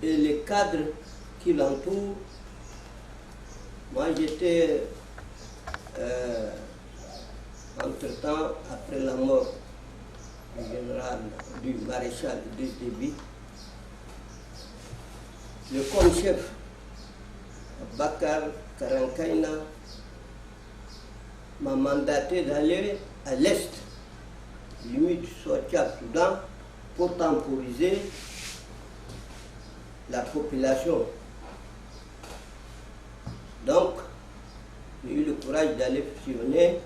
et les cadres qui l'entourent. Moi, j'étais, entre-temps, après la mort du général, du maréchal Idriss Déby, le comme-chef Bakar Karankaina m'a mandaté d'aller à l'est, limite soit Tchad-Soudan, pour temporiser la population. Donc, j'ai eu le courage d'aller fusionner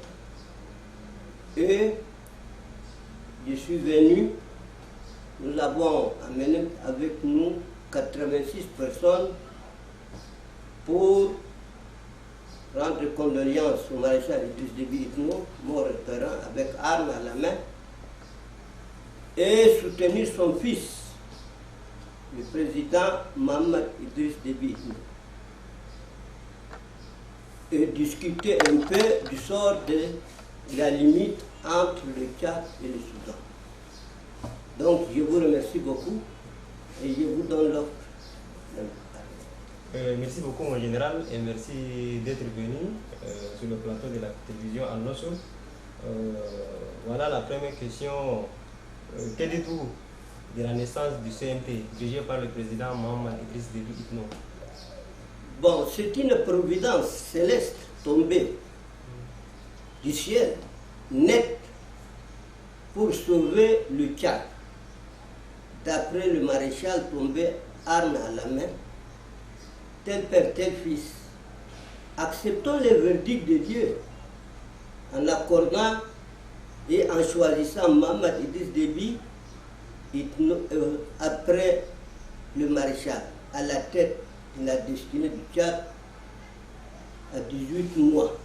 et je suis venu. Nous avons amené avec nous 86 personnes pour rendre condoléances au maréchal Idriss Déby Itno, mort terrain avec armes à la main, et soutenir son fils, le président Mohamed Idriss Déby Itno, et discuter un peu du sort de la limite entre le Tchad et le Soudan. Donc je vous remercie beaucoup et je vous donne l'offre. Merci beaucoup mon général et merci d'être venu sur le plateau de la télévision Al Nossour. Voilà la première question. Que dites-vous de la naissance du CNT dirigé par le président Mohamed Idriss Déby Itno? Bon, c'est une providence céleste tombée du ciel, nette, pour sauver le Tchad. D'après le maréchal tombé, arme à la main, tel père, tel fils. Acceptons les verdicts de Dieu en accordant et en choisissant Mohamed Idriss Déby après le maréchal à la tête de la destinée du Tchad à 18 mois.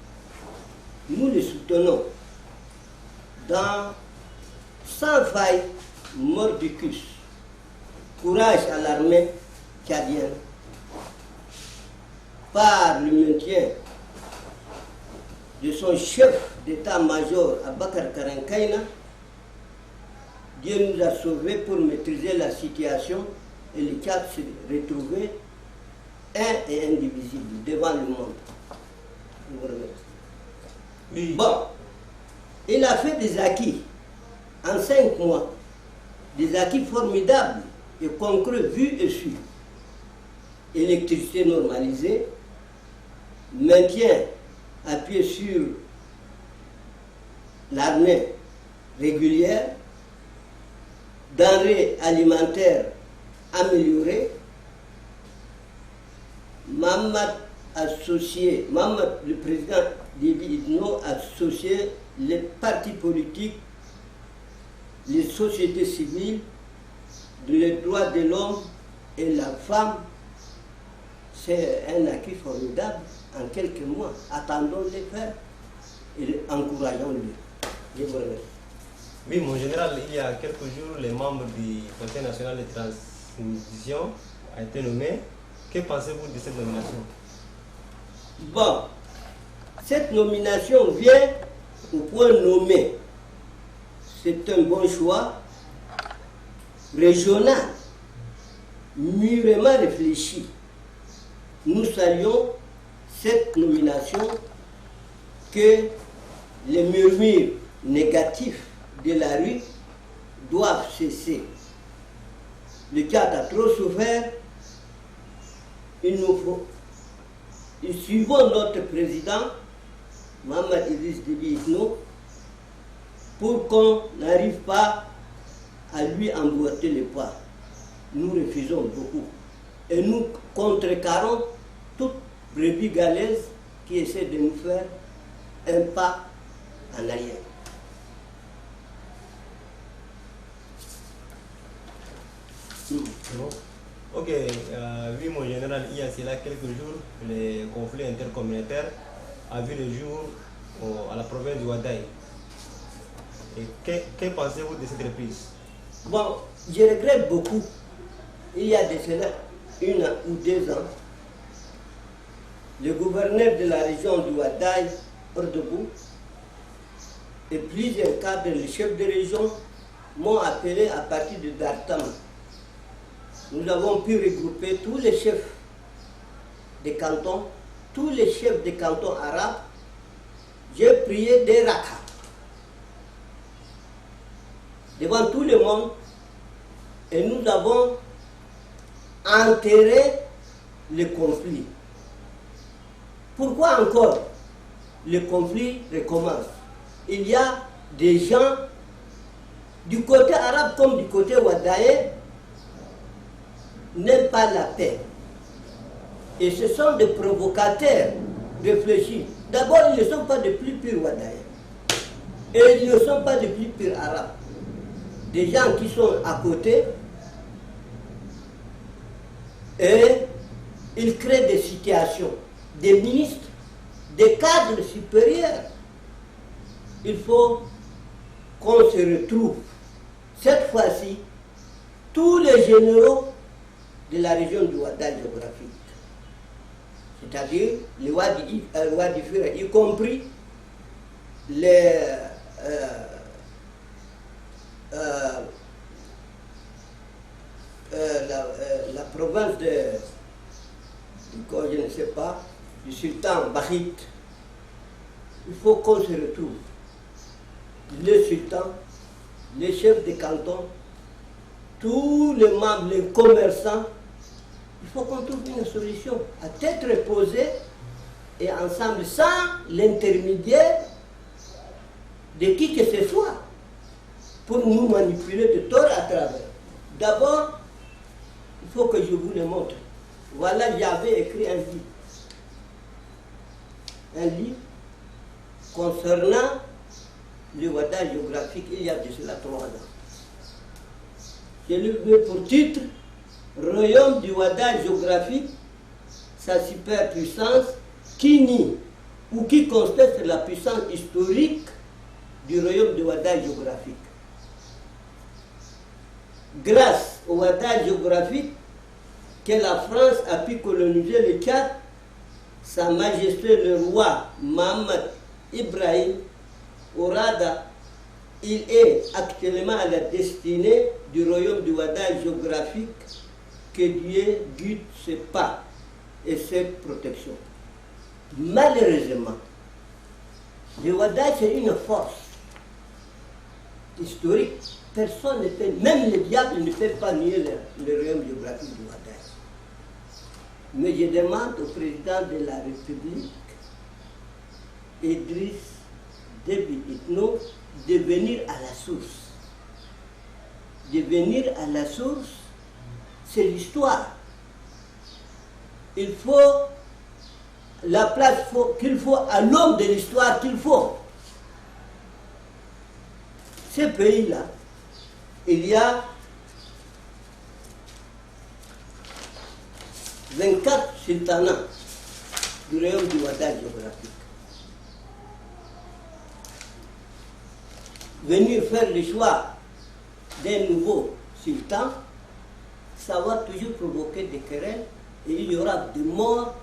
Nous le soutenons dans sans faille, mordicus, courage à l'armée tchadienne, par le maintien de son chef d'état-major Abakar Karankaina. Dieu nous a sauvés pour maîtriser la situation et le Tchad se retrouver un et indivisible devant le monde. Je vous remercie. Oui. Bon, il a fait des acquis en 5 mois, des acquis formidables et concrets vus et su. Électricité normalisée, maintien appuyé sur l'armée régulière, denrées alimentaires améliorées, Mohamed le président Déby Itno, associé les partis politiques, les sociétés civiles, les droits de l'homme et la femme. C'est un acquis formidable en quelques mois. Attendons-les faire et encourageons-les. Je vous remercie. Oui, mon général, il y a quelques jours, les membres du Conseil national de transition ont été nommés. Que pensez-vous de cette nomination? Bon, cette nomination vient au point nommé. C'est un bon choix régional, mûrement réfléchi. Nous saluons cette nomination, que les murmures négatifs de la rue doivent cesser. Le Tchad a trop souffert. Il nous faut. Suivons notre président, Mohamed Idriss Déby Itno, pour qu'on n'arrive pas à lui emboîter les pas. Nous refusons beaucoup. Et nous contrecarrons toute brebis galaise qui essaie de nous faire un pas en arrière. Ok, oui mon général, il y a cela quelques jours, les conflits intercommunautaires a vu le jour à la province du Wadaï. Et que pensez-vous de cette reprise? Bon, je regrette beaucoup. Il y a de cela 1 ou 2 ans, le gouverneur de la région du Wadaï, Ordebou, et plusieurs cadres, les chefs de région, m'ont appelé à partir de Dartam nous avons pu regrouper tous les chefs des cantons, tous les chefs des cantons arabes. J'ai prié des rakas devant tout le monde et nous avons enterré le conflit. Pourquoi encore le conflit recommence? Il y a des gens du côté arabe comme du côté wadaïen n'aiment pas la paix. Et ce sont des provocateurs réfléchis. D'abord, ils ne sont pas de plus purs wadaïens. Et ils ne sont pas de plus purs arabes. Des gens qui sont à côté et ils créent des situations, des ministres, des cadres supérieurs. Il faut qu'on se retrouve. Cette fois-ci, tous les généraux de la région du Ouaddaï géographique, c'est-à-dire les Wadi Fira, y compris la province je ne sais pas, du sultan Bahit, il faut qu'on se retrouve. Le sultan, les chefs de canton, tous les membres, les commerçants, il faut qu'on trouve une solution à tête reposée et ensemble, sans l'intermédiaire de qui que ce soit, pour nous manipuler de tort à travers. D'abord, il faut que je vous le montre. Voilà, j'avais écrit un livre concernant le Ouaddaï géographique il y a de cela 3 ans. Je lui mets pour titre Royaume du Ouaddaï géographique, sa superpuissance qui nie ou qui conteste la puissance historique du royaume du Ouaddaï géographique. Grâce au Ouaddaï géographique que la France a pu coloniser le Tchad, Sa Majesté le roi Mohamed Ibrahim Ourada, il est actuellement à la destinée du royaume du Ouaddaï géographique. Que Dieu guide ses pas et ses protections. Malheureusement, le Ouaddaï c'est une force historique. Personne ne peut, même le diable ne peut pas nier le royaume géographique du Ouaddaï. Mais je demande au président de la République, Idriss Déby Itno, de venir à la source. De venir à la source, c'est l'histoire. Il faut la place qu'il faut à l'homme de l'histoire qu'il faut. Ce pays-là, il y a 24 sultanats du royaume du Ouaddaï géographique. Venir faire le choix d'un nouveau sultan, ça va toujours provoquer des querelles et il y aura des morts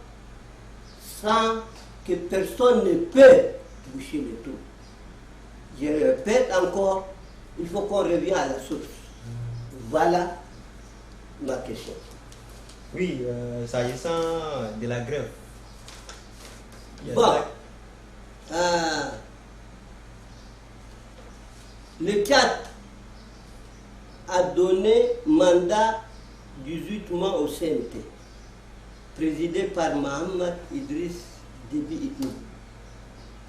sans que personne ne peut boucher le trou. Je répète encore, il faut qu'on revienne à la source. Voilà ma question. Oui, s'agissant de la grève. Bon, le Tchad a donné mandat 18 mois au CNT, présidé par Mohamed Idriss Déby Itno.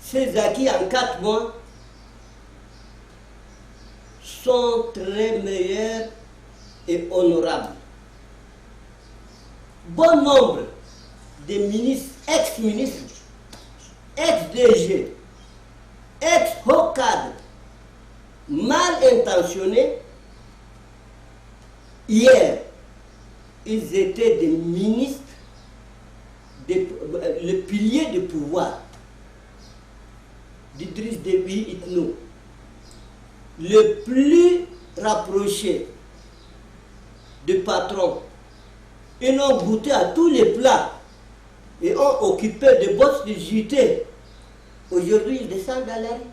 Ces acquis en 4 mois sont très meilleurs et honorables. Bon nombre de ministres, ex-ministres, ex-DG, ex-hauts cadres, mal intentionnés, hier, ils étaient des ministres, le pilier du pouvoir d'Idriss Déby Itno, le plus rapproché du patron. Ils ont goûté à tous les plats et ont occupé des postes de JT. Aujourd'hui, ils descendent à la rue.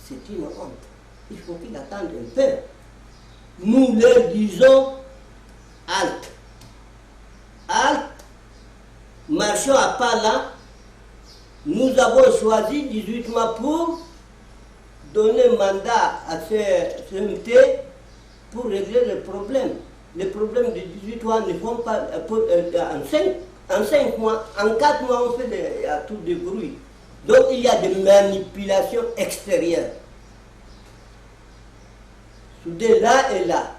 C'est une honte. Il faut qu'ils attendent un peu. Nous leur disons halte. l'action à pas là, nous avons choisi 18 mois pour donner mandat à ces CMT pour régler le problème. Les problèmes de 18 mois ne vont pas en 5 mois, en 4 mois on fait il y a tout de bruit. Donc il y a des manipulations extérieures. Soudé là et là.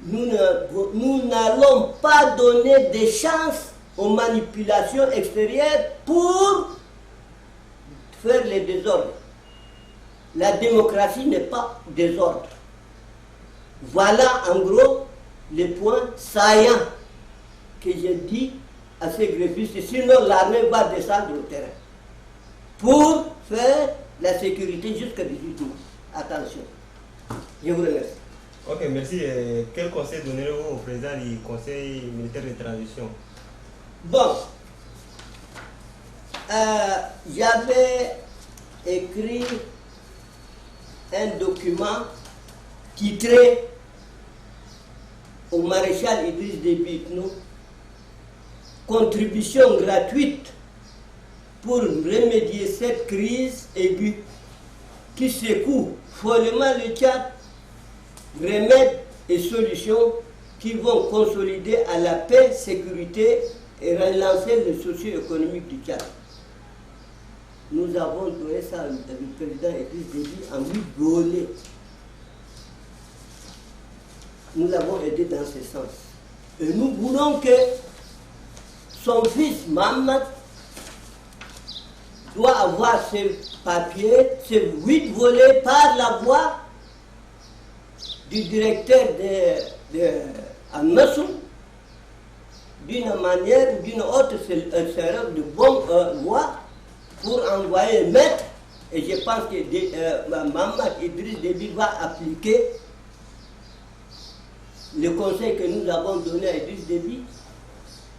Nous n'allons pas donner de chance aux manipulations extérieures pour faire les désordres. La démocratie n'est pas désordre. Voilà en gros les points saillants que j'ai dit à ces grévistes. Sinon l'armée va descendre au terrain pour faire la sécurité jusqu'à 18 mois. Attention. Je vous remercie. Ok, merci. Quel conseil donnerez-vous au président du Conseil militaire de transition? Bon, j'avais écrit un document titré au maréchal Idriss Déby Itno, contribution gratuite pour remédier cette crise aiguë qui secoue follement le Tchad, remèdes et solutions qui vont consolider à la paix, sécurité et relancer le socio-économique du Tchad. Nous avons donné ça au président Idriss Déby en 8 volets. Nous l'avons aidé dans ce sens. Et nous voulons que son fils Mohamed doit avoir ces papiers, ces 8 volets par la voix du directeur de Al-Nassour, d'une manière ou d'une autre, sera de bonne voie pour envoyer le maître. Et je pense que Mohamed Idriss Déby va appliquer le conseil que nous avons donné à Idriss Déby.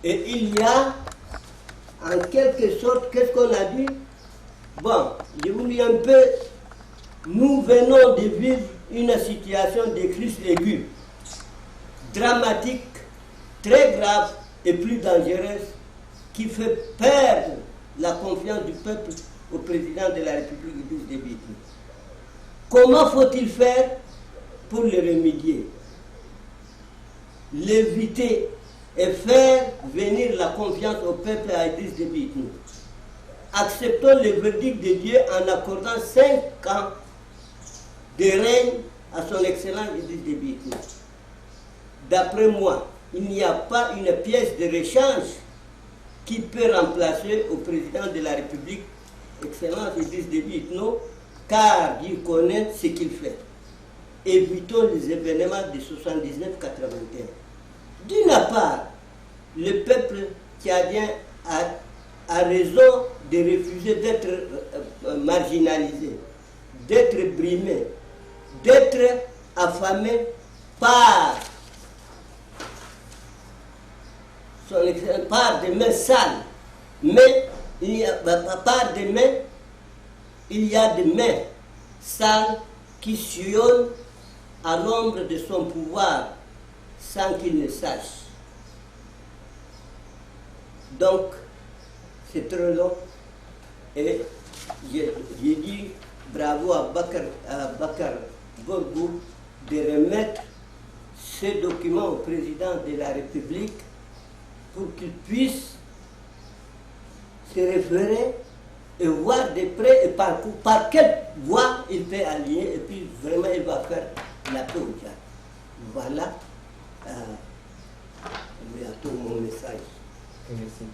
Et il y a, en quelque sorte, qu'est-ce qu'on a dit? Bon, je vous dis un peu, nous venons de vivre une situation de crise aiguë, dramatique, très grave et plus dangereuse, qui fait perdre la confiance du peuple au président de la République Idriss Déby. Comment faut-il faire pour le remédier? L'éviter et faire venir la confiance au peuple à Idriss Déby. Acceptons le verdict de Dieu en accordant 5 ans de règne à son excellence Idriss Déby. D'après moi, il n'y a pas une pièce de rechange qui peut remplacer au président de la République, excellence Idriss Déby Itno, car il connaît ce qu'il fait. Évitons les événements de 79-81. D'une part, le peuple tchadien a raison de refuser d'être marginalisé, d'être brimé, d'être affamé par des mains sales. Mais par des mains, il y a des mains sales qui sillonnent à l'ombre de son pouvoir sans qu'il ne sache. Donc, c'est trop long. Et j'ai dit bravo à Bakar Borgou de remettre ce document au président de la République pour qu'il puisse se référer et voir de près et par quelle voie il peut allier, et puis vraiment il va faire la paix au Tchad. Voilà tout mon message. Merci.